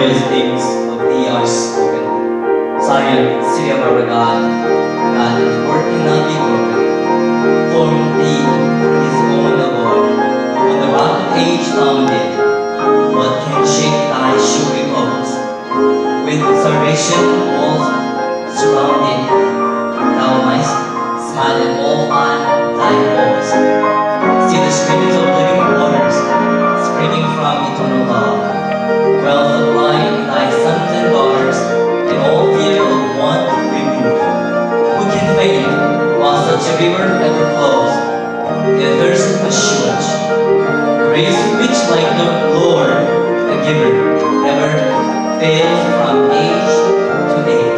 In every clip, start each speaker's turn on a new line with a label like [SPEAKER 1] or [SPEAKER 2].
[SPEAKER 1] glorious things of thee are spoken. Zion, city of our God, God is word cannot be broken. Formed thee for his own abode, on the rock of age founded. What can shake thy sure repose? With salvation walls surrounded, thou mightst smile and all on thy foes. See the springs of living waters, springing from eternal love. Wells of life, thy sons and daughters, and all fear of want remove. Who can faint while such a river ever flows? And there's assurance, grace which like the Lord, the giver, never fails from age to age.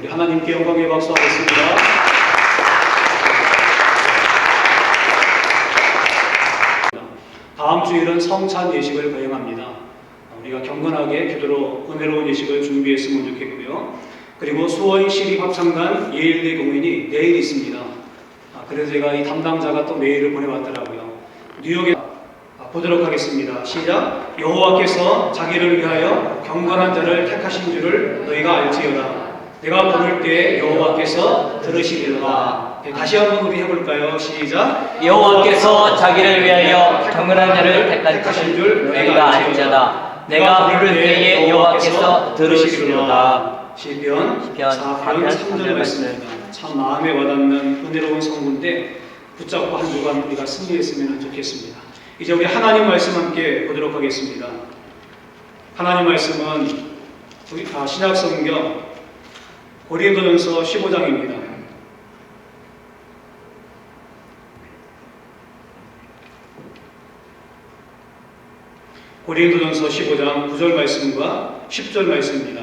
[SPEAKER 2] 하나님께 영광의 박수 하겠습니다. 다음 주일은 성찬 예식을 거행합니다. 우리가 경건하게 기도로 은혜로운 예식을 준비했으면 좋겠고요. 그리고 수원 시립합창단 예일대 공연이 내일 있습니다. 그래서 제가 이 담당자가 또 메일을 보내왔더라고요. 뉴욕에 보도록 하겠습니다. 시작. 여호와께서 자기를 위하여 경건한 자를 택하신 줄을 너희가 알지어다. 내가 부를 때 여호와께서 들으시리로다. 다시 한번 우리 해볼까요? 시작.
[SPEAKER 3] 여호와께서 자기를 위하여 경건한 자를 택하신 줄 너희가 알지어다. 내가 부를 때에 여호와께서 들으시리로다.
[SPEAKER 2] 시편 4편 3절 말씀입니다. 참 마음에 와닿는 은혜로운 성구인데 붙잡고 한 주간 우리가 승리했으면 좋겠습니다. 이제 우리 하나님 말씀 함께 보도록 하겠습니다. 하나님 말씀은 신약 성경 고린도전서 15장입니다. 고린도전서 15장 9절 말씀과 10절 말씀입니다.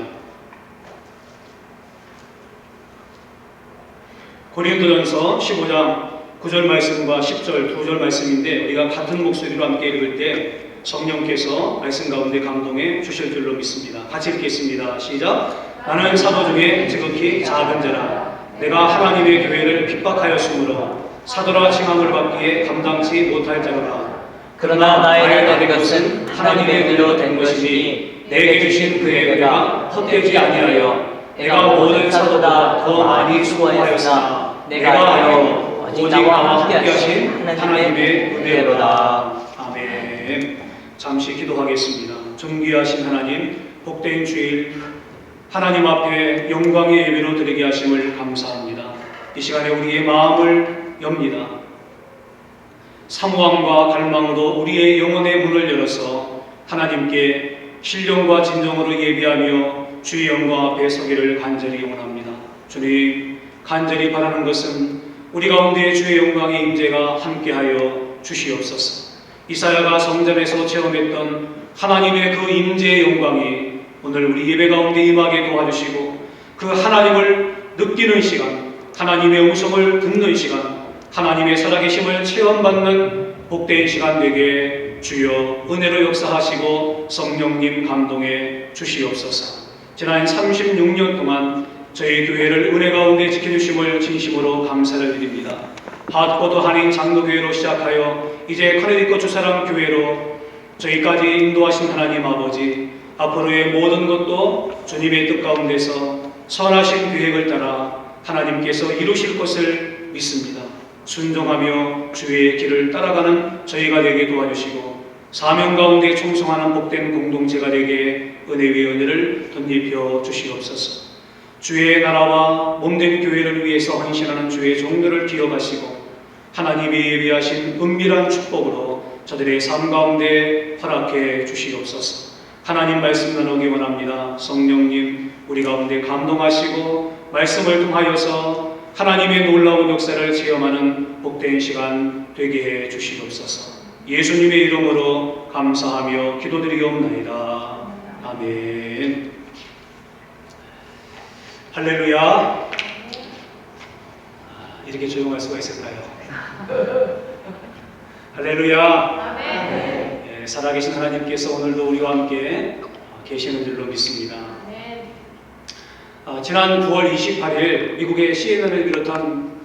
[SPEAKER 2] 고린도전서 15장 9절 말씀과 10절 2절 말씀인데 우리가 같은 목소리로 함께 읽을 때 성령께서 말씀 가운데 감동해 주실 줄로 믿습니다. 같이 읽겠습니다. 시작. 나는 사도 중에 지극히 작은 자라. 내가 하나님의 교회를 핍박하였으므로 사도라 칭함을 받기에 감당치 못할 자로라. 그러나 나의 다른 것은 하나님의 은혜로 된 것이니 내게 주신 그의 은혜가 헛되지 아니하여 내가 모든 사도보다 더 많이 수고하였으나 내가 아니요 오직 나와 함께하신 하나님의 은혜로다. 아멘. 잠시 기도하겠습니다. 존귀하신 하나님, 복된 주일 하나님 앞에 영광의 예배로 드리게 하심을 감사합니다. 이 시간에 우리의 마음을 엽니다. 사모함과 갈망으로 우리의 영혼의 문을 열어서 하나님께 신령과 진정으로 예배하며 주의 영광 앞에 서기를 간절히 원합니다. 주님, 간절히 바라는 것은 우리 가운데 주의 영광의 임재가 함께하여 주시옵소서. 이사야가 성전에서 체험했던 하나님의 그 임재의 영광이 오늘 우리 예배 가운데 임하게 도와주시고 그 하나님을 느끼는 시간, 하나님의 음성을 듣는 시간, 하나님의 살아계심을 체험받는 복된 시간 되게 주여 은혜로 역사하시고 성령님 감동해 주시옵소서. 지난 36년 동안 저희 교회를 은혜 가운데 지켜주심을 진심으로 감사를 드립니다. 핫포드 한인 장로교회로 시작하여 이제 커네디컷 주사랑 교회로 저희까지 인도하신 하나님 아버지, 앞으로의 모든 것도 주님의 뜻 가운데서 선하신 계획을 따라 하나님께서 이루실 것을 믿습니다. 순종하며 주의 길을 따라가는 저희가 되게 도와주시고 사명 가운데 충성하는 복된 공동체가 되게 은혜 위에 은혜를 덧입혀 주시옵소서. 주의 나라와 몸된 교회를 위해서 헌신하는 주의 종들을 기억하시고 하나님이 예비하신 은밀한 축복으로 저들의 삶 가운데 허락해 주시옵소서. 하나님 말씀 나누기 원합니다. 성령님 우리 가운데 감동하시고 말씀을 통하여서 하나님의 놀라운 역사를 체험하는 복된 시간 되게 해 주시옵소서. 예수님의 이름으로 감사하며 기도드리옵나이다. 아멘. 할렐루야. 이렇게 조용할 수가 있을까요? 할렐루야. 네, 살아계신 하나님께서 오늘도 우리와 함께 계시는 줄로 믿습니다. 지난 9월 28일 미국의 CNN을 비롯한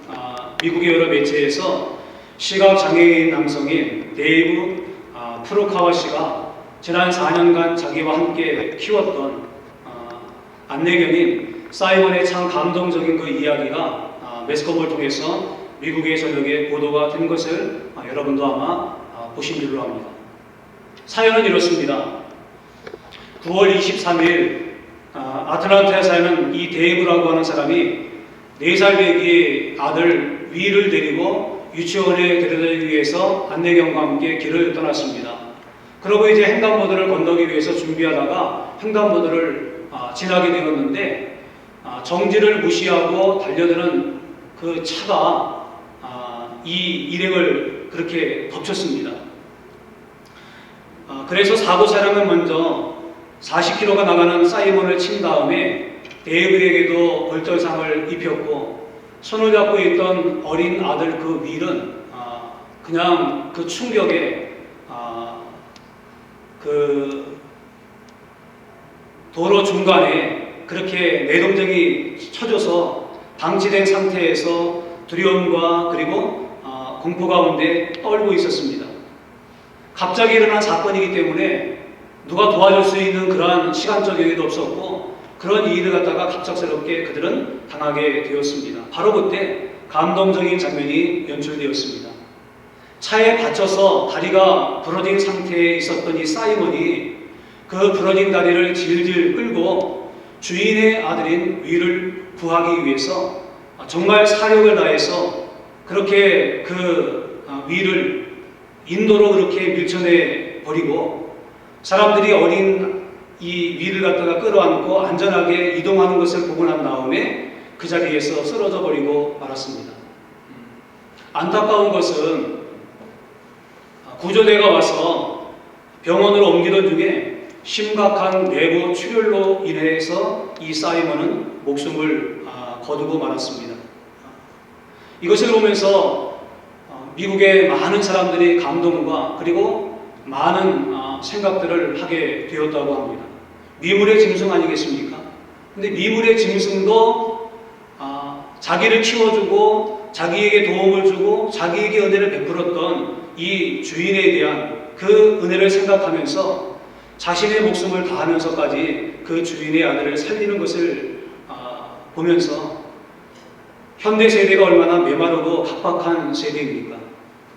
[SPEAKER 2] 미국의 여러 매체에서 시각장애인 남성인 데이브 프로카와 씨가 지난 4년간 자기와 함께 키웠던 안내견인 사이먼의 참 감동적인 그 이야기가 매스컴을 통해서 미국의 전역에 보도가 된 것을 여러분도 아마 보신 줄로 압니다. 사연은 이렇습니다. 9월 23일 아틀란타에 사는 이 데이브라고 하는 사람이 4살 배기 아들 위를 데리고 유치원에 데려다주기 위해서 안내견과 함께 길을 떠났습니다. 그러고 이제 횡단보도를 건너기 위해서 준비하다가 횡단보도를 지나게 되었는데 정지를 무시하고 달려드는 그 차가 이 일행을 그렇게 덮쳤습니다. 그래서 사고 차량은 먼저 40km가 나가는 사이먼을 친 다음에 데이브에게도 골절상을 입혔고 손을 잡고 있던 어린 아들 그 윌은 그냥 그 충격에 그 도로 중간에 그렇게 내동댕이 쳐져서 방치된 상태에서 두려움과 그리고 공포 가운데 떨고 있었습니다. 갑자기 일어난 사건이기 때문에 누가 도와줄 수 있는 그러한 시간적 여유도 없었고 그런 일을 갖다가 갑작스럽게 그들은 당하게 되었습니다. 바로 그때 감동적인 장면이 연출되었습니다. 차에 받쳐서 다리가 부러진 상태에 있었던 이 사이먼이 그 부러진 다리를 질질 끌고 주인의 아들인 위를 구하기 위해서 정말 사력을 다해서 그렇게 그 위를 인도로 그렇게 밀쳐내 버리고 사람들이 어린 이 위를 갖다가 끌어안고 안전하게 이동하는 것을 보고 난 다음에 그 자리에서 쓰러져 버리고 말았습니다. 안타까운 것은 구조대가 와서 병원으로 옮기던 중에 심각한 뇌부 출혈로 인해서 이 사이먼은 목숨을 거두고 말았습니다. 이것을 보면서 미국의 많은 사람들이 감동과 그리고 많은 생각들을 하게 되었다고 합니다. 미물의 짐승 아니겠습니까? 근데 미물의 짐승도 자기를 키워주고 자기에게 도움을 주고 자기에게 은혜를 베풀었던 이 주인에 대한 그 은혜를 생각하면서 자신의 목숨을 다하면서까지 그 주인의 아들을 살리는 것을 보면서 현대 세대가 얼마나 메마르고 각박한 세대입니까?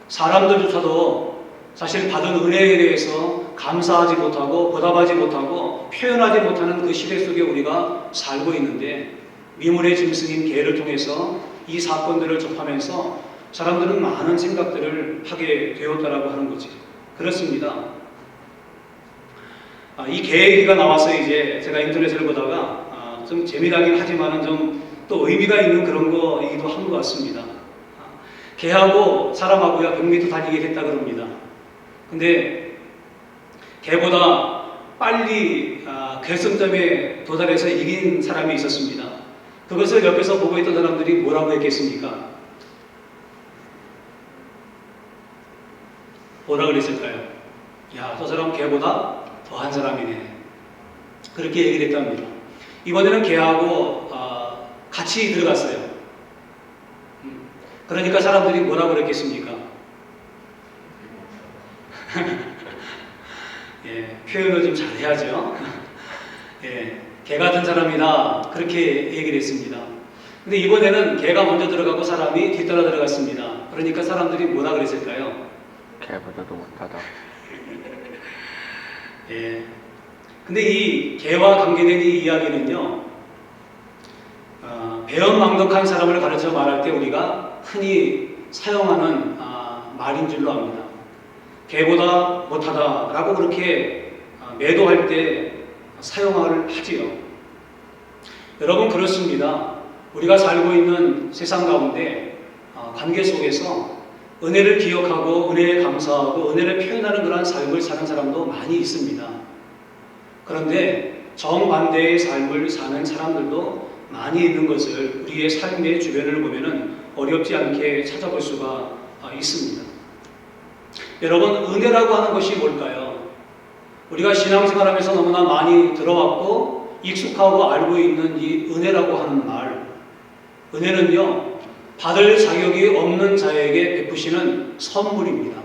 [SPEAKER 2] 사람들조차도 사실 받은 은혜에 대해서 감사하지 못하고 보답하지 못하고 표현하지 못하는 그 시대 속에 우리가 살고 있는데 미물의 짐승인 개를 통해서 이 사건들을 접하면서 사람들은 많은 생각들을 하게 되었다라고 하는 거지. 그렇습니다. 이 개 얘기가 나와서 이제 제가 인터넷을 보다가 좀 재미나긴 하지만은 좀 또 의미가 있는 그런 거이기도 한 것 같습니다. 개하고 사람하고야 100m 달리게 됐다 그럽니다. 근데 개보다 빨리 결승점에 도달해서 이긴 사람이 있었습니다. 그것을 옆에서 보고 있던 사람들이 뭐라고 했겠습니까? 뭐라 그랬을까요? 야, 저 사람 개보다 더한 사람이네. 그렇게 얘기를 했답니다. 이번에는 개하고 같이 들어갔어요. 그러니까 사람들이 뭐라고 그랬겠습니까? 예, 표현을 좀 잘해야죠. 예, 개 같은 사람이다. 그렇게 얘기를 했습니다. 근데 이번에는 개가 먼저 들어가고 사람이 뒤따라 들어갔습니다. 그러니까 사람들이 뭐라 그랬을까요?
[SPEAKER 3] 개보다도 못하다.
[SPEAKER 2] 예. 근데 이 개와 관계된 이 이야기는요, 배은망덕한 사람을 가르쳐 말할 때 우리가 흔히 사용하는 말인 줄로 압니다. 개보다 못하다라고 그렇게 매도할 때 사용을 하지요. 여러분 그렇습니다. 우리가 살고 있는 세상 가운데 관계 속에서 은혜를 기억하고 은혜에 감사하고 은혜를 표현하는 그러한 삶을 사는 사람도 많이 있습니다. 그런데 정반대의 삶을 사는 사람들도 많이 있는 것을 우리의 삶의 주변을 보면은 어렵지 않게 찾아볼 수가 있습니다. 여러분, 은혜라고 하는 것이 뭘까요? 우리가 신앙생활하면서 너무나 많이 들어왔고 익숙하고 알고 있는 이 은혜라고 하는 말, 은혜는요, 받을 자격이 없는 자에게 베푸시는 선물입니다.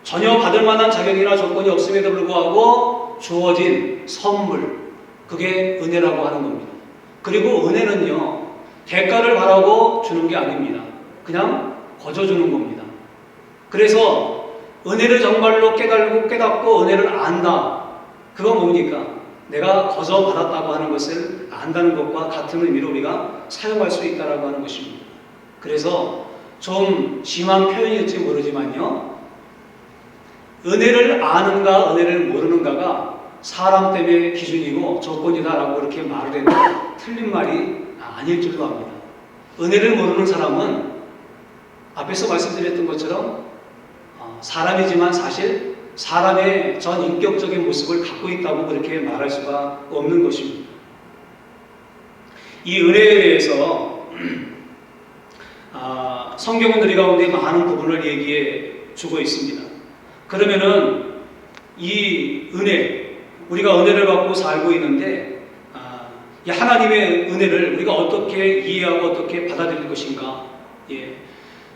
[SPEAKER 2] 전혀 받을 만한 자격이나 조건이 없음에도 불구하고 주어진 선물, 그게 은혜라고 하는 겁니다. 그리고 은혜는요, 대가를 바라고 주는 게 아닙니다. 그냥 거저 주는 겁니다. 그래서 은혜를 정말로 깨닫고 은혜를 안다. 그건 뭡니까? 내가 거저 받았다고 하는 것을 안다는 것과 같은 의미로 우리가 사용할 수 있다고 하는 것입니다. 그래서 좀 심한 표현일지 모르지만요, 은혜를 아는가 은혜를 모르는가가 사람 때문에 기준이고 조건이다라고 그렇게 말을 해도 틀린 말이 아닐 줄로 압니다. 은혜를 모르는 사람은 앞에서 말씀드렸던 것처럼 사람이지만 사실 사람의 전 인격적인 모습을 갖고 있다고 그렇게 말할 수가 없는 것입니다. 이 은혜에 대해서 성경은 우리 가운데 많은 부분을 얘기해 주고 있습니다. 그러면은 이 은혜, 우리가 은혜를 받고 살고 있는데 이 하나님의 은혜를 우리가 어떻게 이해하고 어떻게 받아들일 것인가? 예.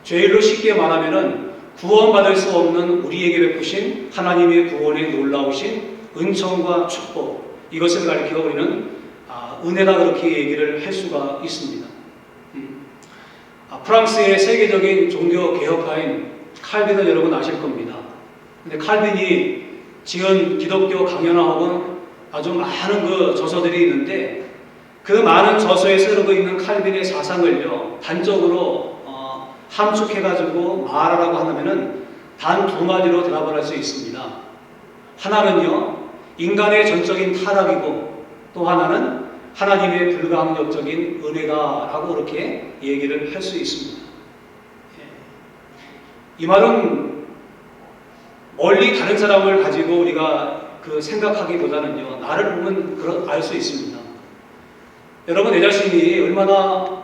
[SPEAKER 2] 죄일로 쉽게 말하면은 구원받을 수 없는 우리에게 베푸신 하나님의 구원의 놀라우신 은총과 축복, 이것을 가리켜 우리는 은혜다 그렇게 얘기를 할 수가 있습니다. 프랑스의 세계적인 종교 개혁가인 칼빈을 여러분 아실 겁니다. 근데 칼빈이 지은 기독교 강연화 혹은 아주 많은 그 저서들이 있는데 그 많은 저서에 쓰고 있는 칼빈의 사상을요 단적으로 함축해가지고 말하라고 한다면은 단 두 마디로 대답을 할 수 있습니다. 하나는요 인간의 전적인 타락이고 또 하나는 하나님의 불가항력적인 은혜다라고 그렇게 얘기를 할 수 있습니다. 이 말은 멀리 다른 사람을 가지고 우리가 생각하기보다는요 나를 보면 알 수 있습니다. 여러분 내 자신이 얼마나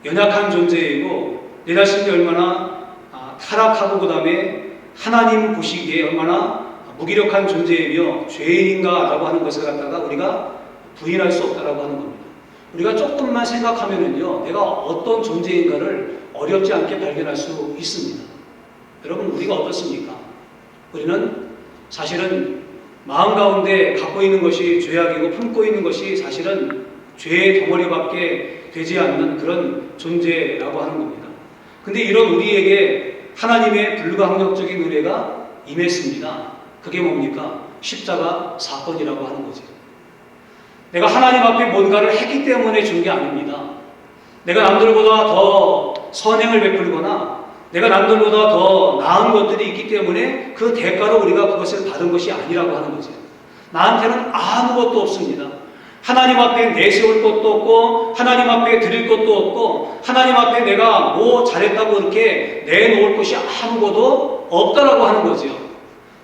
[SPEAKER 2] 연약한 존재이고 내 자신이 얼마나 타락하고 그 다음에 하나님 보시기에 얼마나 무기력한 존재이며 죄인인가라고 하는 것을 갖다가 우리가 부인할 수 없다라고 하는 겁니다. 우리가 조금만 생각하면은요 내가 어떤 존재인가를 어렵지 않게 발견할 수 있습니다. 여러분 우리가 어떻습니까? 우리는 사실은 마음 가운데 갖고 있는 것이 죄악이고 품고 있는 것이 사실은 죄의 덩어리밖에 되지 않는 그런 존재라고 하는 겁니다. 근데 이런 우리에게 하나님의 불가항력적인 은혜가 임했습니다. 그게 뭡니까? 십자가 사건이라고 하는 거죠. 내가 하나님 앞에 뭔가를 했기 때문에 준 게 아닙니다. 내가 남들보다 더 선행을 베풀거나 내가 남들보다 더 나은 것들이 있기 때문에 그 대가로 우리가 그것을 받은 것이 아니라고 하는 거죠. 나한테는 아무것도 없습니다. 하나님 앞에 내세울 것도 없고 하나님 앞에 드릴 것도 없고 하나님 앞에 내가 뭐 잘했다고 이렇게 내놓을 것이 아무것도 없다라고 하는 거죠.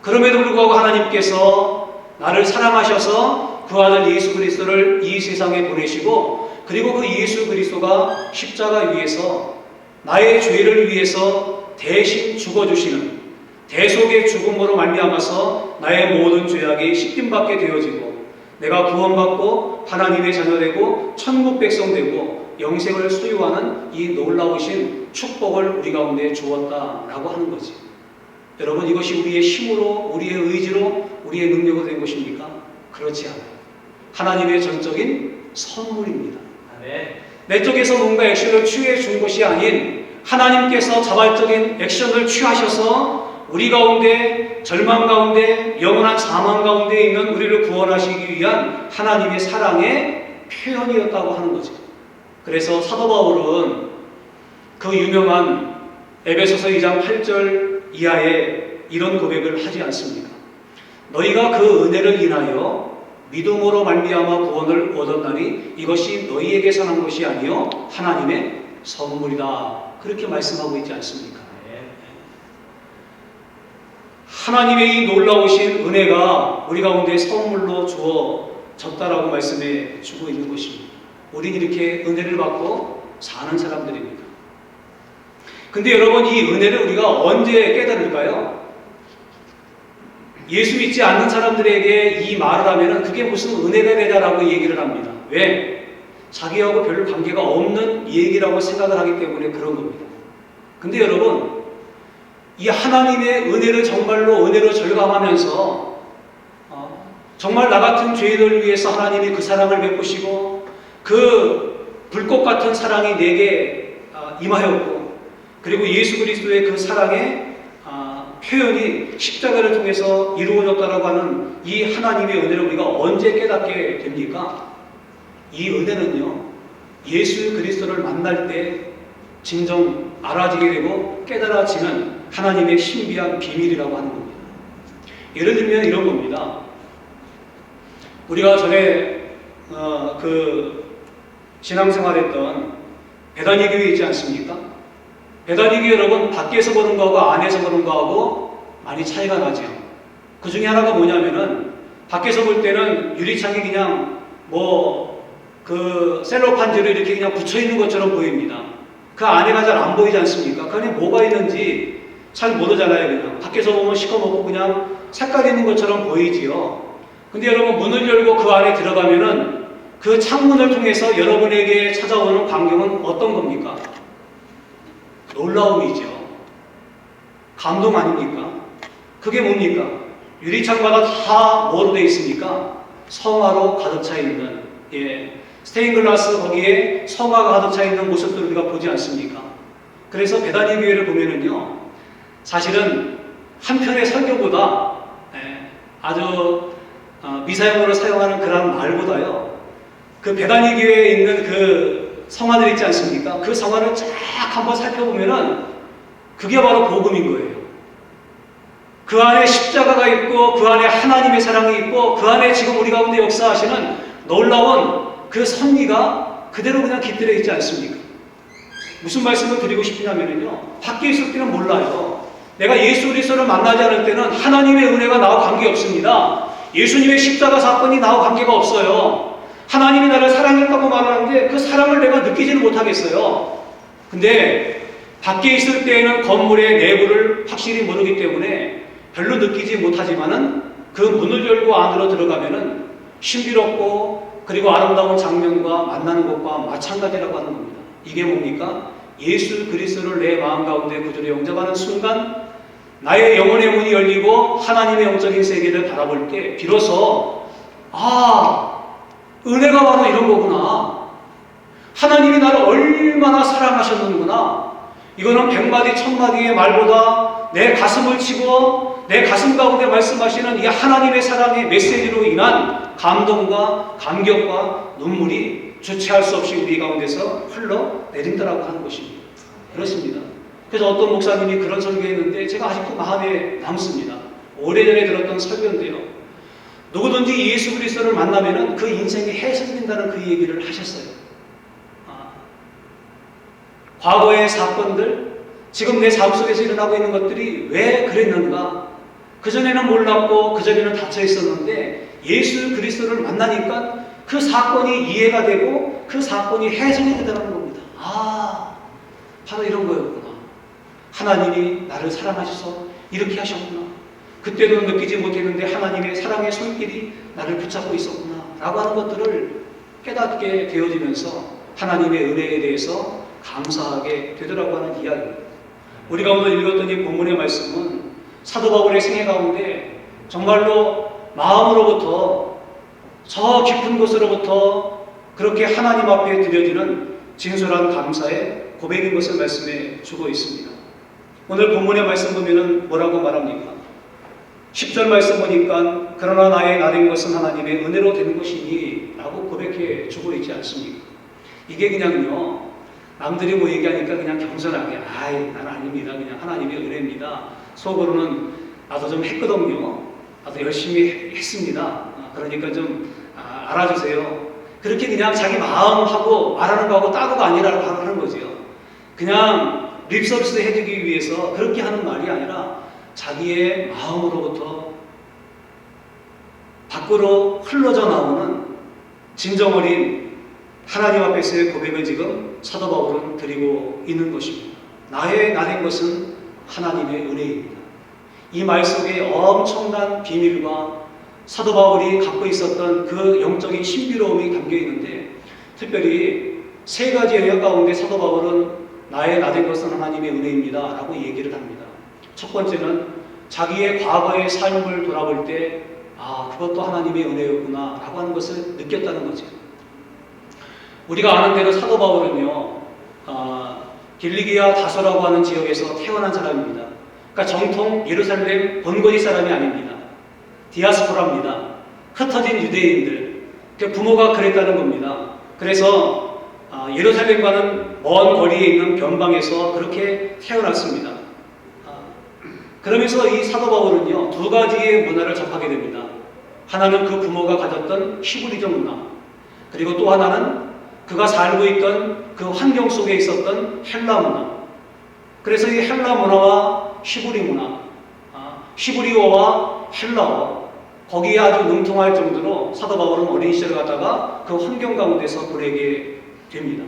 [SPEAKER 2] 그럼에도 불구하고 하나님께서 나를 사랑하셔서 그 아들 예수 그리스도를 이 세상에 보내시고 그리고 그 예수 그리스도가 십자가 위에서 나의 죄를 위해서 대신 죽어주시는 대속의 죽음으로 말미암아서 나의 모든 죄악이 씻김받게 되어지고 내가 구원받고 하나님의 자녀되고 천국 백성 되고 영생을 소유하는 이 놀라우신 축복을 우리 가운데 주었다라고 하는 거지. 여러분 이것이 우리의 힘으로 우리의 의지로 우리의 능력으로 된 것입니까? 그렇지 않아요. 하나님의 전적인 선물입니다. 내 쪽에서 뭔가 액션을 취해 준 것이 아닌 하나님께서 자발적인 액션을 취하셔서 우리 가운데 절망 가운데 영원한 사망 가운데 있는 우리를 구원하시기 위한 하나님의 사랑의 표현이었다고 하는 거죠. 그래서 사도 바울은 그 유명한 에베소서 2장 8절 이하에 이런 고백을 하지 않습니까? 너희가 그 은혜를 인하여 믿음으로 말미암아 구원을 얻었나니 이것이 너희에게서 난 것이 아니요 하나님의 선물이다. 그렇게 말씀하고 있지 않습니까? 하나님의 이 놀라우신 은혜가 우리 가운데 선물로 주어졌다라고 말씀해 주고 있는 것입니다. 우리는 이렇게 은혜를 받고 사는 사람들입니다. 근데 여러분 이 은혜를 우리가 언제 깨달을까요? 예수 믿지 않는 사람들에게 이 말을 하면은 그게 무슨 은혜가 되냐라고 얘기를 합니다. 왜? 자기하고 별 관계가 없는 얘기라고 생각을 하기 때문에 그런 겁니다. 근데 여러분 이 하나님의 은혜를 정말로 은혜로 절감하면서 정말 나 같은 죄인을 위해서 하나님이 그 사랑을 베푸시고 그 불꽃 같은 사랑이 내게 임하였고 그리고 예수 그리스도의 그 사랑의 표현이 십자가를 통해서 이루어졌다라고 하는 이 하나님의 은혜를 우리가 언제 깨닫게 됩니까? 이 은혜는요 예수 그리스도를 만날 때 진정 알아지게 되고 깨달아지는 하나님의 신비한 비밀이라고 하는 겁니다. 예를 들면 이런 겁니다. 우리가 전에 신앙생활했던 베다니 교회 있지 않습니까? 베다니 교회 여러분 밖에서 보는 거하고 안에서 보는 거하고 많이 차이가 나죠. 그 중에 하나가 뭐냐면은 밖에서 볼 때는 유리창이 그냥 셀로판지로 이렇게 그냥 붙여 있는 것처럼 보입니다. 그 안에가 잘 안 보이지 않습니까? 그 안에 뭐가 있는지 잘 모르잖아요. 그냥 밖에서 보면 시커멓고 그냥 색깔 있는 것처럼 보이지요. 근데 여러분 문을 열고 그 안에 들어가면은 그 창문을 통해서 여러분에게 찾아오는 광경은 어떤 겁니까? 놀라움이죠. 감동 아닙니까? 그게 뭡니까? 유리창마다 다 뭐로 되어 있습니까? 성화로 가득 차 있는, 스테인글라스 거기에 성화가 가득 차 있는 모습들을 우리가 보지 않습니까? 그래서 베다니 교회를 보면은요, 사실은 한편의 설교보다 아주 미사용어로 사용하는 그런 말보다요, 그 베다니 교회에 있는 그 성화들 있지 않습니까? 그 성화를 쫙 한번 살펴보면은 그게 바로 복음인 거예요. 그 안에 십자가가 있고, 그 안에 하나님의 사랑이 있고, 그 안에 지금 우리 가운데 역사하시는 놀라운 그 섭리가 그대로 그냥 깃들어 있지 않습니까? 무슨 말씀을 드리고 싶으냐면요, 밖에 있을 때는 몰라요. 내가 예수 그리스도를 만나지 않을 때는 하나님의 은혜가 나와 관계없습니다. 예수님의 십자가 사건이 나와 관계가 없어요. 하나님이 나를 사랑했다고 말하는데 그 사랑을 내가 느끼지는 못하겠어요. 근데 밖에 있을 때에는 건물의 내부를 확실히 모르기 때문에 별로 느끼지 못하지만은 그 문을 열고 안으로 들어가면은 신비롭고 그리고 아름다운 장면과 만나는 것과 마찬가지라고 하는 겁니다. 이게 뭡니까? 예수 그리스도를 내 마음 가운데 구주로 영접하는 순간 나의 영혼의 문이 열리고 하나님의 영적인 세계를 바라볼 때 비로소 은혜가 바로 이런 거구나. 하나님이 나를 얼마나 사랑하셨는구나. 이거는 100마디 1000마디의 말보다 내 가슴을 치고 내 가슴 가운데 말씀하시는 이 하나님의 사랑의 메시지로 인한 감동과 감격과 눈물이 주체할 수 없이 우리 가운데서 흘러내린다라고 하는 것입니다. 그렇습니다. 그래서 어떤 목사님이 그런 설교했는데 제가 아직도 마음에 남습니다. 오래전에 들었던 설교인데요, 누구든지 예수 그리스도를 만나면은 그 인생이 해석된다는 그 얘기를 하셨어요. 과거의 사건들, 지금 내 삶 속에서 일어나고 있는 것들이 왜 그랬는가? 그전에는 몰랐고 그전에는 닫혀 있었는데 예수 그리스도를 만나니까 그 사건이 이해가 되고 그 사건이 해석이 되더라는 겁니다. 바로 이런 거였구나. 하나님이 나를 사랑하셔서 이렇게 하셨구나. 그때도 느끼지 못했는데 하나님의 사랑의 손길이 나를 붙잡고 있었구나 라고 하는 것들을 깨닫게 되어지면서 하나님의 은혜에 대해서 감사하게 되더라고 하는 이야기입니다. 우리가 오늘 읽었던 이 본문의 말씀은 사도 바울의 생애 가운데 정말로 마음으로부터 저 깊은 곳으로부터 그렇게 하나님 앞에 드려지는 진솔한 감사의 고백인 것을 말씀해 주고 있습니다. 오늘 본문의 말씀 보면은 뭐라고 말합니까? 10절 말씀 보니까 그러나 나의 나된 것은 하나님의 은혜로 된 것이니 라고 고백해 주고 있지 않습니까? 이게 그냥요, 남들이 뭐 얘기하니까 그냥 겸손하게 나는 아닙니다. 그냥 하나님의 은혜입니다. 속으로는 나도 좀 했거든요. 나도 열심히 했습니다. 그러니까 좀 알아주세요. 그렇게 그냥 자기 마음하고 말하는 거하고 따로가 아니라고 하는 거죠. 그냥 립서비스 해주기 위해서 그렇게 하는 말이 아니라 자기의 마음으로부터 밖으로 흘러져 나오는 진정 어린 하나님 앞에서의 고백을 지금 사도 바울은 드리고 있는 것입니다. 나의 나된 것은 하나님의 은혜입니다. 이 말 속에 엄청난 비밀과 사도 바울이 갖고 있었던 그 영적인 신비로움이 담겨 있는데, 특별히 세 가지 영역 가운데 사도 바울은 나의 나된 것은 하나님의 은혜입니다 라고 얘기를 합니다. 첫 번째는 자기의 과거의 삶을 돌아볼 때 그것도 하나님의 은혜였구나 라고 하는 것을 느꼈다는 거죠. 우리가 아는 대로 사도 바울은요, 길리기아 다소라고 하는 지역에서 태어난 사람입니다. 그러니까 정통 예루살렘 본거지 사람이 아닙니다. 디아스포라입니다. 흩어진 유대인들. 부모가 그랬다는 겁니다. 그래서 예루살렘과는 먼 거리에 있는 변방에서 그렇게 태어났습니다. 그러면서 이 사도 바울은요, 두 가지의 문화를 접하게 됩니다. 하나는 그 부모가 가졌던 히브리적 문화, 그리고 또 하나는 그가 살고 있던 그 환경 속에 있었던 헬라 문화. 그래서 이 헬라 문화와 히브리 문화, 히브리어와 헬라어, 거기에 아주 능통할 정도로 사도 바울은 어린 시절을 갖다가 그 환경 가운데서 보내게 됩니다.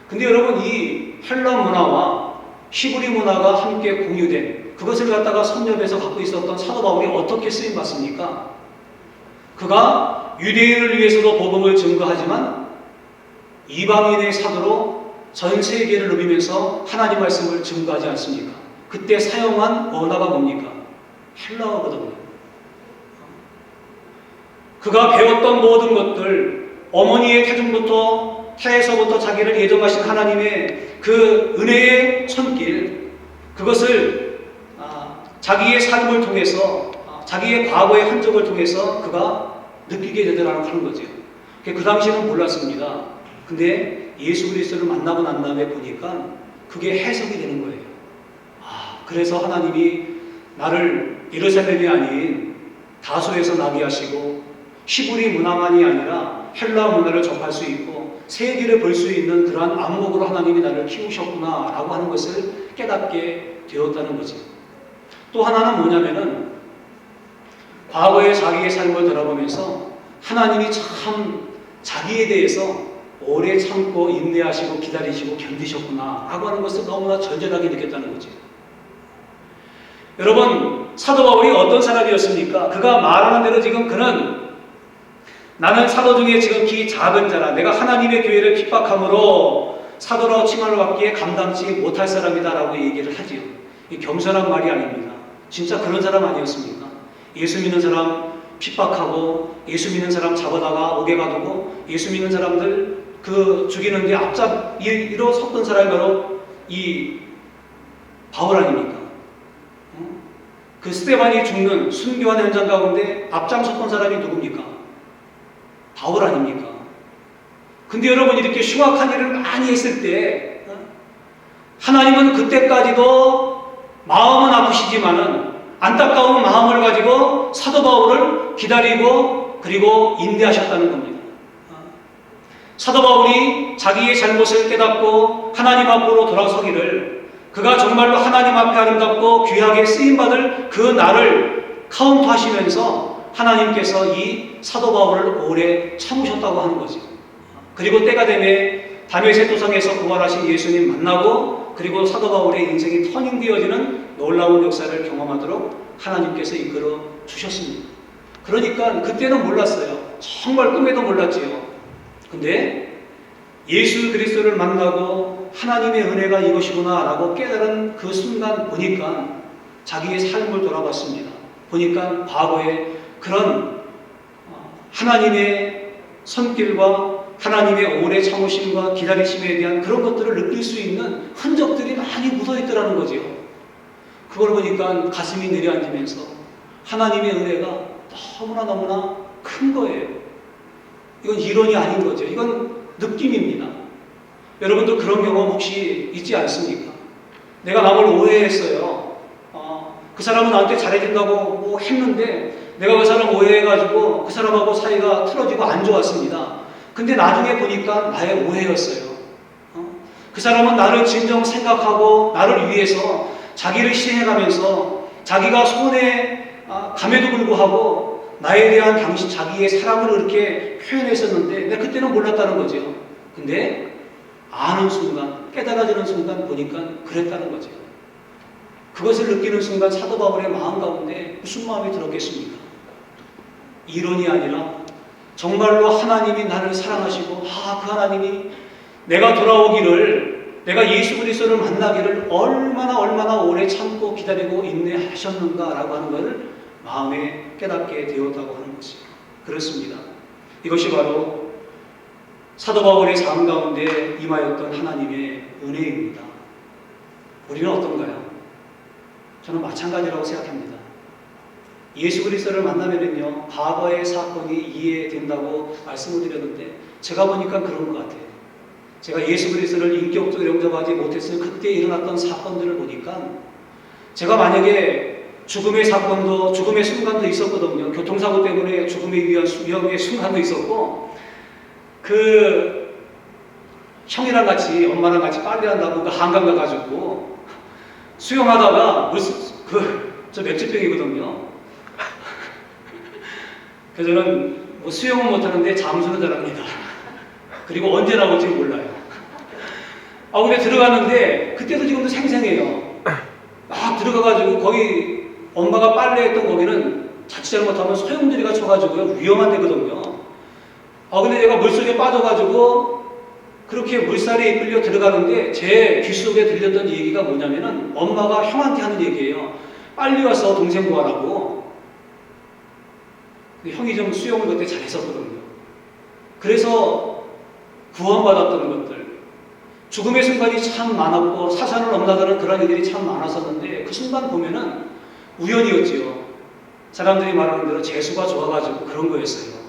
[SPEAKER 2] 근데 여러분, 이 헬라 문화와 히브리 문화가 함께 공유된 그것을 갖다가 섭렵해서 갖고 있었던 사도 바울이 어떻게 쓰임 받습니까? 그가 유대인을 위해서도 복음을 증거하지만 이방인의 사도로 전 세계를 누비면서 하나님 말씀을 증거하지 않습니까? 그때 사용한 언어가 뭡니까? 헬라어거든요. 그가 배웠던 모든 것들, 어머니의 태에서부터 자기를 예정하신 하나님의 그 은혜의 손길, 그것을 자기의 삶을 통해서, 자기의 과거의 흔적을 통해서 그가 느끼게 되더라는 하는 거죠. 그 당시에는 몰랐습니다. 근데 예수 그리스도를 만나고 난 다음에 보니까 그게 해석이 되는 거예요. 그래서 하나님이 나를 예루살렘이 아닌 다소에서 나게 하시고 히브리 문화만이 아니라 헬라 문화를 접할 수 있고 세계를 볼 수 있는 그러한 안목으로 하나님이 나를 키우셨구나 라고 하는 것을 깨닫게 되었다는 거지. 또 하나는 뭐냐면은 과거의 자기의 삶을 돌아보면서 하나님이 참 자기에 대해서 오래 참고 인내하시고 기다리시고 견디셨구나 라고 하는 것을 너무나 절절하게 느꼈다는 거지. 여러분, 사도 바울이 어떤 사람이었습니까? 그가 말하는 대로 지금 그는 나는 사도 중에 지극히 작은 자라, 내가 하나님의 교회를 핍박함으로 사도라고 칭함을 받기에 감당치 못할 사람이다 라고 얘기를 하지요. 이 겸손한 말이 아닙니다. 진짜 그런 사람 아니었습니까? 예수 믿는 사람 핍박하고 예수 믿는 사람 잡아다가 옥에 가두고 예수 믿는 사람들 죽이는데 앞잡이로 섰던 사람이 바로 이 바울 아닙니까? 그 스데반이 죽는 순교한 현장 가운데 앞장섰던 사람이 누굽니까? 바울 아닙니까? 근데 여러분, 이렇게 흉악한 일을 많이 했을 때 하나님은 그때까지도 마음은 아프시지만은 안타까운 마음을 가지고 사도 바울을 기다리고 그리고 인내하셨다는 겁니다. 사도 바울이 자기의 잘못을 깨닫고 하나님 앞으로 돌아서기를, 그가 정말로 하나님 앞에 아름답고 귀하게 쓰임받을 그 날을 카운트하시면서 하나님께서 이 사도 바울을 오래 참으셨다고 하는 거죠. 그리고 때가 되매 다메섹 도상에서 부활하신 예수님 만나고 그리고 사도 바울의 인생이 터닝되어지는 놀라운 역사를 경험하도록 하나님께서 이끌어 주셨습니다. 그러니까 그때는 몰랐어요. 정말 꿈에도 몰랐지요. 근데 예수 그리스도를 만나고 하나님의 은혜가 이것이구나 라고 깨달은 그 순간 보니까 자기의 삶을 돌아봤습니다. 보니까 과거에 그런 하나님의 손길과 하나님의 오래 참으심과 기다리심에 대한 그런 것들을 느낄 수 있는 흔적들이 많이 묻어있더라는 거죠. 그걸 보니까 가슴이 내려앉으면서 하나님의 은혜가 너무나 큰 거예요. 이건 이론이 아닌 거죠. 이건 느낌입니다. 여러분도 그런 경험 혹시 있지 않습니까? 내가 남을 오해했어요. 그 사람은 나한테 잘해준다고 뭐 했는데 내가 그 사람 오해해가지고 그 사람하고 사이가 틀어지고 안 좋았습니다. 근데 나중에 보니까 나의 오해였어요. 그 사람은 나를 진정 생각하고 나를 위해서 자기를 희생해가면서 자기가 손에 감에도 불구하고 나에 대한 자기의 사랑을 그렇게 표현했었는데 내가 그때는 몰랐다는 거죠. 근데 아는 순간, 깨달아지는 순간 보니까 그랬다는 거죠. 그것을 느끼는 순간 사도 바울의 마음 가운데 무슨 마음이 들었겠습니까? 이론이 아니라 정말로 하나님이 나를 사랑하시고 그 하나님이 내가 돌아오기를, 내가 예수 그리스도를 만나기를 얼마나 오래 참고 기다리고 인내하셨는가라고 하는 것을 마음에 깨닫게 되었다고 하는 것입니다. 그렇습니다. 이것이 바로 사도 바울의 삶 가운데 임하였던 하나님의 은혜입니다. 우리는 어떤가요? 저는 마찬가지라고 생각합니다. 예수 그리스도를 만나면은요, 과거의 사건이 이해된다고 말씀을 드렸는데 제가 보니까 그런 것 같아요. 제가 예수 그리스도를 인격적으로 영접하지 못했을 그때 일어났던 사건들을 보니까 제가 만약에 죽음의 사건도, 죽음의 순간도 있었거든요. 교통사고 때문에 죽음의 위험의 순간도 있었고, 형이랑 같이, 엄마랑 같이 빨래한다고 한강 가가지고 수영하다가 저 맥주병이거든요. 그래서 저는 수영은 못하는데 잠수는 잘합니다. 그리고 언제 나올지 몰라요. 근데 들어가는데 그때도 지금도 생생해요. 막 들어가가지고 거기 엄마가 빨래했던 거기는 자칫 잘못하면 소용돌이가 쳐가지고요, 위험한 데거든요. 근데 내가 물속에 빠져가지고 그렇게 물살에 이끌려 들어가는데 제 귀 속에 들렸던 얘기가 뭐냐면은 엄마가 형한테 하는 얘기예요. 빨리 와서 동생 구하라고. 형이 좀 수영을 그때 잘했었거든요. 그래서 구원받았던 것들, 죽음의 순간이 참 많았고 사산을 넘나드는 그런 일들이 참 많았었는데 그 순간 보면은 우연이었지요. 사람들이 말하는 대로 재수가 좋아가지고 그런 거였어요.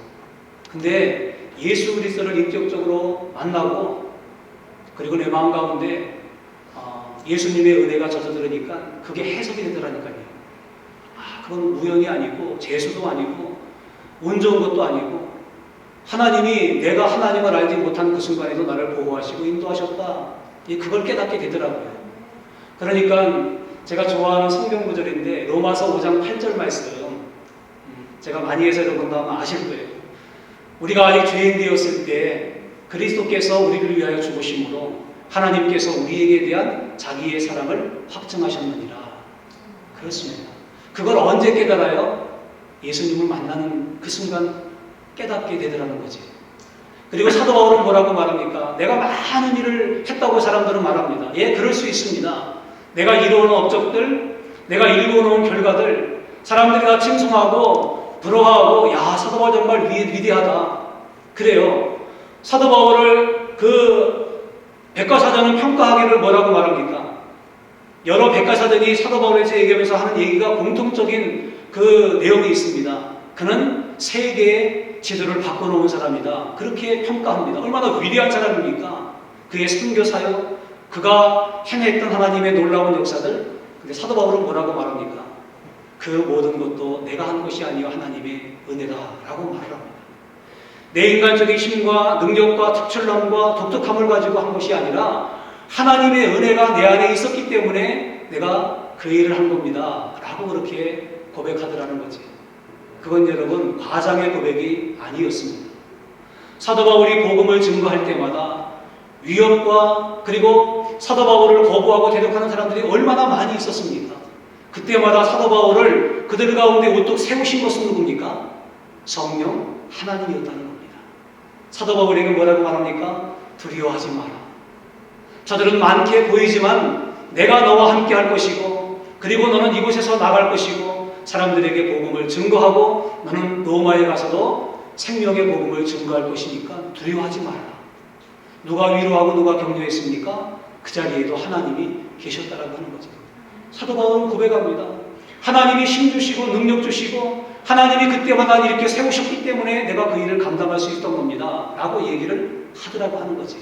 [SPEAKER 2] 근데 예수 그리스도를 인격적으로 만나고 그리고 내 마음 가운데 예수님의 은혜가 젖어들으니까 그게 해석이 되더라니까요. 그건 우연이 아니고 재수도 아니고 운 좋은 것도 아니고 하나님이 내가 하나님을 알지 못한 그 순간에도 나를 보호하시고 인도하셨다. 그걸 깨닫게 되더라고요. 그러니까 제가 좋아하는 성경 구절인데 로마서 5장 8절 말씀, 제가 많이 해석을 본다면 아실 거예요. 우리가 아직 죄인 되었을 때 그리스도께서 우리를 위하여 죽으심으로 하나님께서 우리에게 대한 자기의 사랑을 확증하셨느니라. 그렇습니다. 그걸 언제 깨달아요? 예수님을 만나는 그 순간 깨닫게 되더라는 거지. 그리고 사도 바울은 뭐라고 말합니까? 내가 많은 일을 했다고 사람들은 말합니다. 예, 그럴 수 있습니다. 내가 이루어놓은 업적들, 내가 이루어놓은 결과들, 사람들이 다 칭송하고 부러워하고, 야, 사도 바울 정말 위대하다. 그래요. 사도 바울을 그 백과사전은 평가하기를 뭐라고 말합니까? 여러 백과사전이 사도 바울에 대해서 얘기하면서 하는 얘기가 공통적인 그 내용이 있습니다. 그는 세계의 지도를 바꿔놓은 사람이다. 그렇게 평가합니다. 얼마나 위대한 사람입니까? 그의 선교 사역, 그가 행했던 하나님의 놀라운 역사들. 근데 사도 바울은 뭐라고 말합니까? 그 모든 것도 내가 한 것이 아니요 하나님의 은혜다라고 말을 합니다. 내 인간적인 힘과 능력과 특출남과 독특함을 가지고 한 것이 아니라 하나님의 은혜가 내 안에 있었기 때문에 내가 그 일을 한 겁니다 라고 그렇게 고백하더라는 거지. 그건 여러분 과장의 고백이 아니었습니다. 사도 바울이 복음을 증거할 때마다 위협과 그리고 사도 바울을 거부하고 대적하는 사람들이 얼마나 많이 있었습니까? 그때마다 사도 바울을 그들 가운데 우뚝 세우신 것은 누굽니까? 성령 하나님이었다는 겁니다. 사도 바울에게 뭐라고 말합니까? 두려워하지 마라. 저들은 많게 보이지만 내가 너와 함께 할 것이고 그리고 너는 이곳에서 나갈 것이고 사람들에게 복음을 증거하고 너는 로마에 가서도 생명의 복음을 증거할 것이니까 두려워하지 마라. 누가 위로하고 누가 격려했습니까? 그 자리에도 하나님이 계셨다라고 하는 거죠. 사도 바울은 고백합니다. 하나님이 힘 주시고 능력 주시고 하나님이 그때마다 이렇게 세우셨기 때문에 내가 그 일을 감당할 수 있었던 겁니다 라고 얘기를 하더라고 하는 거지.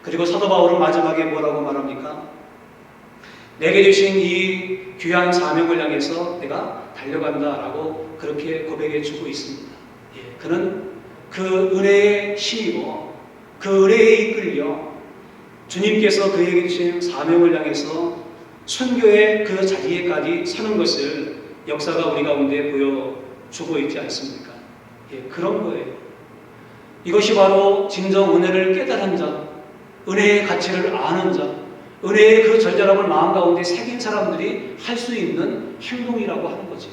[SPEAKER 2] 그리고 사도 바울은 마지막에 뭐라고 말합니까? 내게 주신 이 귀한 사명을 향해서 내가 달려간다라고 그렇게 고백해 주고 있습니다. 예, 그는 그 은혜의 힘이고 그 은혜에 이끌려 주님께서 그에게 주신 사명을 향해서 순교의 그 자리에까지 서는 것을 역사가 우리 가운데 보여주고 있지 않습니까? 예, 그런 거예요. 이것이 바로 진정 은혜를 깨달은 자, 은혜의 가치를 아는 자, 은혜의 그 절절함을 마음 가운데 새긴 사람들이 할 수 있는 행동이라고 하는 거지.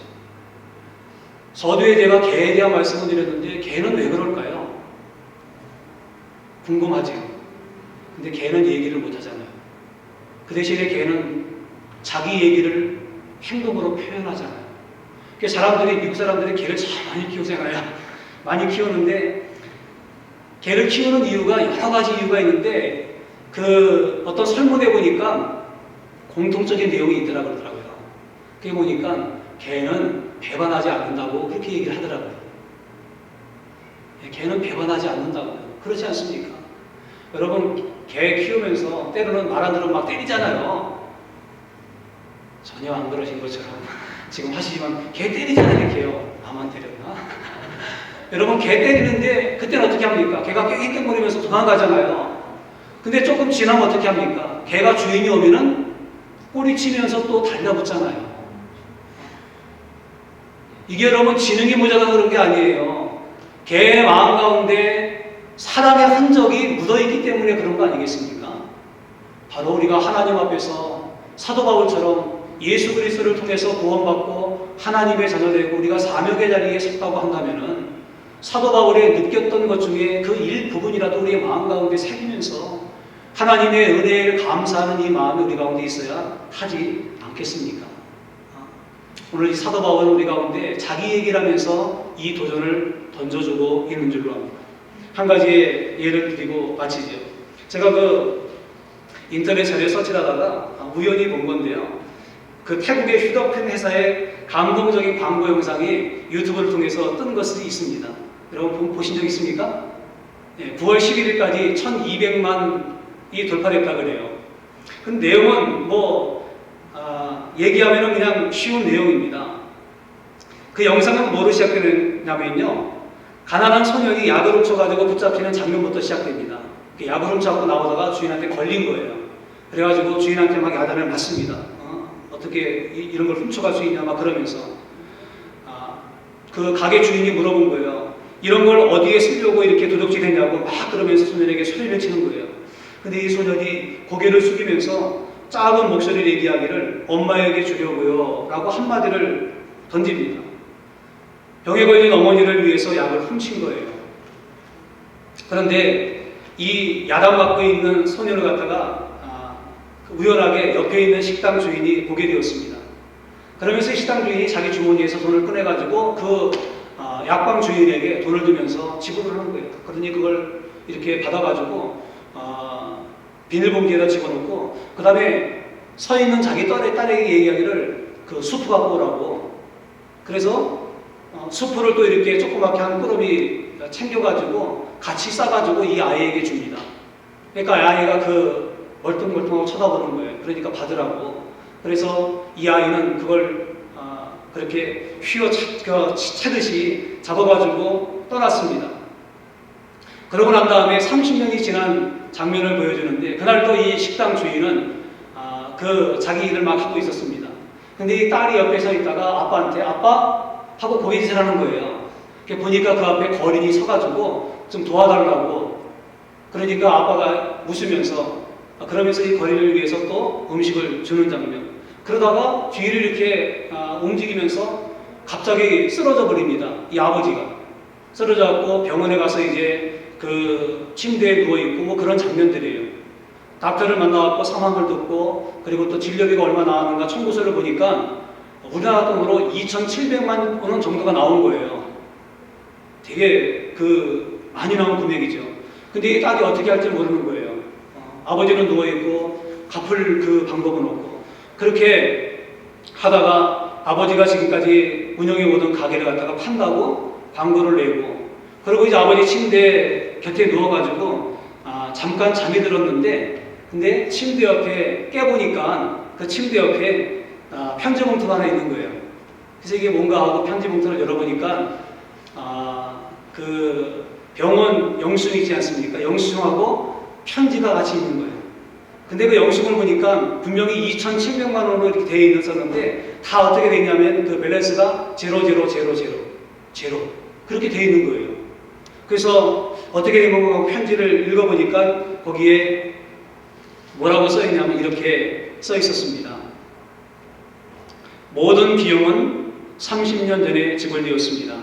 [SPEAKER 2] 서두에 제가 개에 대한 말씀을 드렸는데 개는 왜 그럴까요? 궁금하죠? 근데 개는 얘기를 못 하잖아요. 그 대신에 개는 자기 얘기를 행동으로 표현하잖아요. 그래서 사람들이, 미국 사람들이 개를 참 많이 키우잖아요. 많이 키우는데 개를 키우는 이유가 여러 가지 이유가 있는데 그 어떤 설문에 보니까 공통적인 내용이 있더라 그러더라고요. 그게 보니까 개는 배반하지 않는다고 그렇게 얘기를 하더라고요. 개는 배반하지 않는다고요. 그렇지 않습니까? 여러분 개 키우면서 때로는 말 안 들으면 막 때리잖아요. 전혀 안 그러신 것처럼 지금 하시지만 개 때리잖아요. 이렇게요. 나만 때렸나? 여러분 개 때리는데 그때는 어떻게 합니까? 개가 깽깽거리면서 도망가잖아요. 근데 조금 지나면 어떻게 합니까? 개가 주인이 오면은 꼬리치면서 또 달려붙잖아요. 이게 여러분 지능이 모자라서 그런 게 아니에요. 개의 마음 가운데 사랑의 흔적이 묻어있기 때문에 그런 거 아니겠습니까? 바로 우리가 하나님 앞에서 사도 바울처럼 예수 그리스도를 통해서 구원받고 하나님의 자녀되고 우리가 사명의 자리에 섰다고 한다면은 사도 바울이 느꼈던 것 중에 그 일부분이라도 우리의 마음 가운데 새기면서 하나님의 은혜를 감사하는 이 마음이 우리 가운데 있어야 하지 않겠습니까? 오늘 이 사도 바울은 우리 가운데 자기 얘기를 하면서 이 도전을 던져주고 있는 줄로 압니다. 한 가지의 예를 드리고 마치죠. 제가 그 인터넷 자료에 서치하다가 우연히 본 건데요. 그 태국의 휴대폰 회사의 감동적인 광고 영상이 유튜브를 통해서 뜬 것이 있습니다. 여러분 보신 적 있습니까? 9월 11일까지 1200만이 돌파됐다 그래요. 그 내용은 얘기하면 그냥 쉬운 내용입니다. 그 영상은 뭐로 시작되냐면요. 가난한 소년이 약을 훔쳐가지고 붙잡히는 장면부터 시작됩니다. 약을 훔쳐갖고 나오다가 주인한테 걸린 거예요. 그래가지고 주인한테 막 야단을 맞습니다. 어떻게 이런 걸 훔쳐갈 수 있냐 막 그러면서 그 가게 주인이 물어본 거예요. 이런 걸 어디에 쓰려고 이렇게 도둑질했냐고 막 그러면서 소년에게 소리를 치는 거예요. 근데 이 소년이 고개를 숙이면서 작은 목소리로 얘기하기를 엄마에게 주려고요 라고 한마디를 던집니다. 병에 걸린 어머니를 위해서 약을 훔친 거예요. 그런데 이 야단받고 있는 소년을 갖다가 우연하게 옆에 있는 식당 주인이 보게 되었습니다. 그러면서 식당 주인이 자기 주머니에서 돈을 꺼내가지고 그 약방 주인에게 돈을 주면서 지불을 하는 거예요. 그러니 그걸 이렇게 받아가지고 비닐봉지에다 집어넣고 그 다음에 서 있는 자기 딸에게 얘기하기를 그 수프 갖고 오라고. 그래서 수프를 또 이렇게 조그맣게 한 꾸러미 챙겨가지고 같이 싸가지고 이 아이에게 줍니다. 그러니까 아이가 그 멀뚱멀뚱하고 쳐다보는 거예요. 그러니까 받으라고. 그래서 이 아이는 그걸 그렇게 채듯이 잡아가지고 떠났습니다. 그러고 난 다음에 30년이 지난 장면을 보여주는데 그날 또 이 식당 주인은 그 자기 일을 막 하고 있었습니다. 근데 이 딸이 옆에 서 있다가 아빠한테 아빠 하고 고개짓을 하는 거예요. 보니까 그 앞에 거린이 서가지고 좀 도와달라고. 그러니까 아빠가 웃으면서 그러면서 이 거린을 위해서 또 음식을 주는 장면. 그러다가 뒤를 이렇게 움직이면서 갑자기 쓰러져 버립니다. 이 아버지가 쓰러져갖고 병원에 가서 이제 그 침대에 누워있고 뭐 그런 장면들이에요. 닥터를 만나갖고 상황을 듣고 그리고 또 진료비가 얼마 나왔는가 청구서를 보니까 우리나라 돈으로 2,700만 원 정도가 나온 거예요. 되게 많이 나온 금액이죠. 근데 이 딸이 어떻게 할지 모르는 거예요. 아버지는 누워있고 갚을 그 방법은 없고. 그렇게 하다가 아버지가 지금까지 운영해 오던 가게를 갖다가 판다고 광고를 내고, 그리고 이제 아버지 침대 곁에 누워가지고 잠깐 잠이 들었는데, 근데 침대 옆에 깨보니까 그 침대 옆에 편지 봉투가 하나 있는 거예요. 그래서 이게 뭔가 하고 편지 봉투를 열어보니까 그 병원 영수증 있지 않습니까? 영수증하고 편지가 같이 있는 거예요. 근데 그 영수증을 보니까 분명히 2,700만 원으로 이렇게 되어 있었는데 다 어떻게 되어 있냐면 그 밸런스가 00000 그렇게 되어 있는 거예요. 그래서 어떻게 된 건가 하고 편지를 읽어보니까 거기에 뭐라고 써 있냐면 이렇게 써 있었습니다. 모든 비용은 30년 전에 지불되었습니다.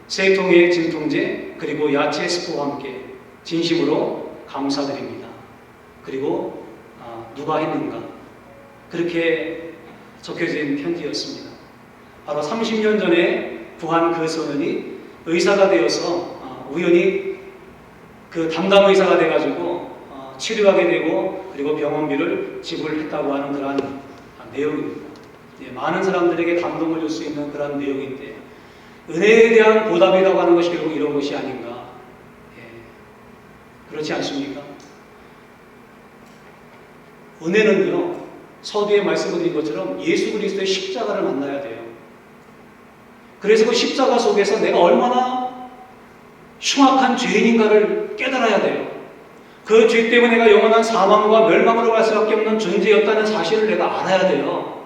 [SPEAKER 2] 세 통의 진통제 그리고 야채 스프와 함께 진심으로 감사드립니다. 그리고 누가 했는가, 그렇게 적혀진 편지였습니다. 바로 30년 전에 구한 그 소년이 의사가 되어서 우연히 그 담당 의사가 돼가지고 치료하게 되고 그리고 병원비를 지불했다고 하는 그러한 내용입니다. 많은 사람들에게 감동을 줄 수 있는 그런 내용인데, 은혜에 대한 보답이라고 하는 것이 결국 이런 것이 아닌가. 그렇지 않습니까? 은혜는요, 서두에 말씀드린 것처럼 예수 그리스도의 십자가를 만나야 돼요. 그래서 그 십자가 속에서 내가 얼마나 흉악한 죄인인가를 깨달아야 돼요. 그 죄 때문에 내가 영원한 사망과 멸망으로 갈 수밖에 없는 존재였다는 사실을 내가 알아야 돼요.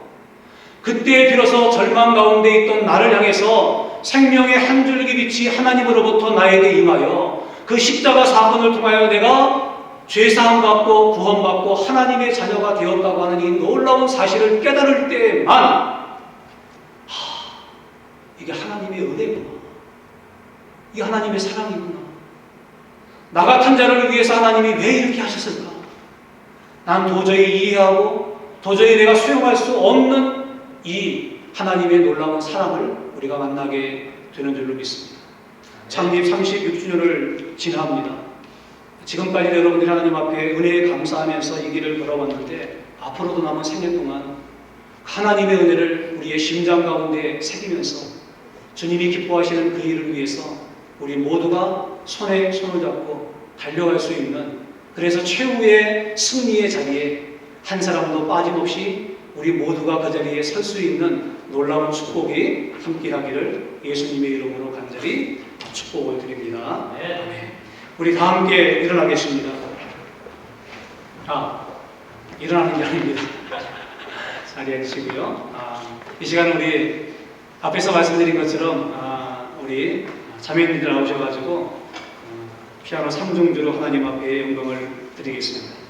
[SPEAKER 2] 그때 비로소 절망 가운데 있던 나를 향해서 생명의 한 줄기 빛이 하나님으로부터 나에게 임하여 그 십자가 사건을 통하여 내가 죄사함 받고 구원받고 하나님의 자녀가 되었다고 하는 이 놀라운 사실을 깨달을 때만 이게 하나님의 은혜구나, 이게 하나님의 사랑이구나, 나 같은 자를 위해서 하나님이 왜 이렇게 하셨을까, 난 도저히 이해하고 도저히 내가 수용할 수 없는 이 하나님의 놀라운 사랑을 우리가 만나게 되는 줄로 믿습니다. 창립 36주년을 지나합니다. 지금까지 여러분들이 하나님 앞에 은혜에 감사하면서 이 길을 걸어왔는데 앞으로도 남은 생애 동안 하나님의 은혜를 우리의 심장 가운데 새기면서 주님이 기뻐하시는 그 일을 위해서 우리 모두가 손에 손을 잡고 달려갈 수 있는, 그래서 최후의 승리의 자리에 한 사람도 빠짐없이 우리 모두가 그 자리에 설 수 있는 놀라운 축복이 함께하기를 예수님의 이름으로 간절히 축복을 드립니다. 아멘. 우리 다 함께 일어나겠습니다. 일어나는 게 아닙니다. 자리에 앉으시고요. 이 시간 우리 앞에서 말씀드린 것처럼 우리 자매님들 나오셔가지고 피아노 3중주로 하나님 앞에 영광을 드리겠습니다.